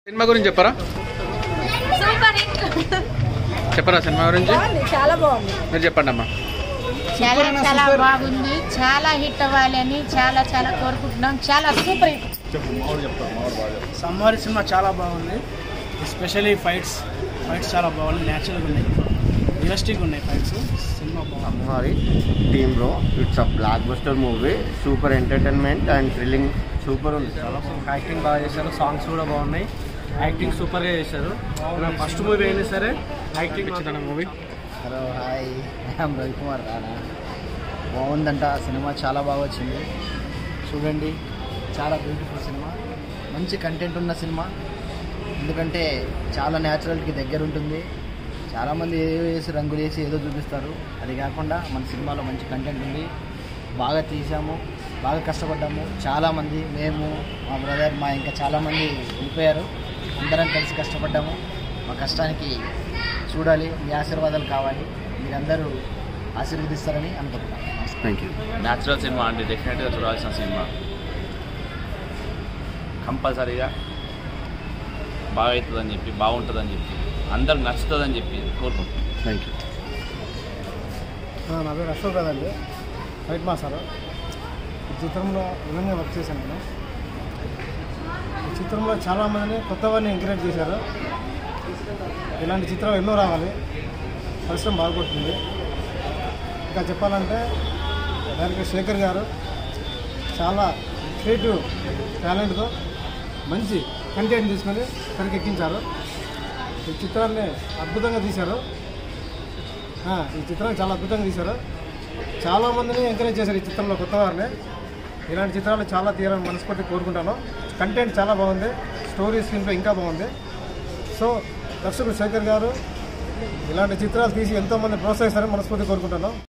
Cinema గురించి చెప్పరా? Super hit. చెప్పరా సినిమా గురించి? చాలా బాగుంది. మీరు చెప్పండి అమ్మా. చాలా చాలా బాగుంది. చాలా హిట్ అవ్వాలని చాలా చాలా కోరుకుంటున్నాం. చాలా సూపర్ హిట్. సమ్మర్ సినిమా చాలా బాగుంది. ఎస్పెషల్లీ ఫైట్స్ చాలా బాగుంది. న్యాచురల్గా ఉన్నాయి, రియలిస్టిక్గా ఉన్నాయి ఫైట్స్. సినిమా బాగుంది. అమ్మవారి team bro, it's a block buster movie. Super entertainment and thrilling super ఉంది. చాలా యాక్టింగ్ బాగా చేశారు, సాంగ్స్ కూడా బాగున్నాయి. యాక్టింగ్ సూపర్గా చేశారు. ఫస్ట్ మూవీ అయినా సరే యాక్టింగ్ నచ్చిందన్న movie? Hello hi, I am Ravikumar Rana. బాగుందంట సినిమా, చాలా బాగా వచ్చింది. చూడండి, చాలా బ్యూటిఫుల్ సినిమా, మంచి కంటెంట్ ఉన్న సినిమా. ఎందుకంటే చాలా న్యాచురల్కి దగ్గర ఉంటుంది. చాలామంది ఏదో వేసి రంగులు వేసి ఏదో చూపిస్తారు. అది కాకుండా మన సినిమాలో మంచి కంటెంట్ ఉంది. బాగా తీసాము, బాగా కష్టపడ్డాము. చాలామంది, మేము, మా బ్రదర్, మా ఇంకా చాలామంది వెళ్ళిపోయారు. అందరం కలిసి కష్టపడ్డాము. మా కష్టానికి చూడాలి, మీ ఆశీర్వాదాలు కావాలి. మీరందరూ ఆశీర్వదిస్తారని అనుకుంటున్నాను. Thank you. న్యాచురల్ సినిమా అండి, డెఫినెట్గా చూడాల్సిన సినిమా. కంపల్సరీగా బాగా అవుతుందని చెప్పి, బాగుంటుందని చెప్పి, అందరికి నచ్చుతుందని చెప్పి కోరుకుంటున్నాను. Thank you. నా పేరు అశోక్ కదండి, ఫైట్ మాస్టర్. ఈ చిత్రంలో విధంగా వర్క్ చేశాను నేను. ఈ చిత్రంలో చాలామందిని కొత్త వారిని ఎంకరేజ్ చేశారు. ఇలాంటి చిత్రాలు ఎన్నో రావాలి, పరిశ్రమ బాగుపడుతుంది. ఇంకా చెప్పాలంటే డైరెక్టర్ శేఖర్ గారు చాలా క్రియేటివ్ టాలెంట్తో మంచి కంటెంట్ తీసుకొని తెరకెక్కించారు. ఈ చిత్రాన్ని అద్భుతంగా తీశారు. ఈ చిత్రాన్ని చాలా అద్భుతంగా తీశారు. చాలామందిని ఎంకరేజ్ చేశారు ఈ చిత్రంలో కొత్త వారిని. ఇలాంటి చిత్రాలు చాలా తీయాలని మనస్ఫూర్తి కోరుకుంటాను. కంటెంట్ చాలా బాగుంది, స్టోరీ స్క్రీన్లో ఇంకా బాగుంది. సో దర్శకుడు శేఖర్ గారు ఇలాంటి చిత్రాలు తీసి ఎంతోమంది ప్రోత్సహిస్తారని మనస్ఫూర్తి కోరుకుంటాను.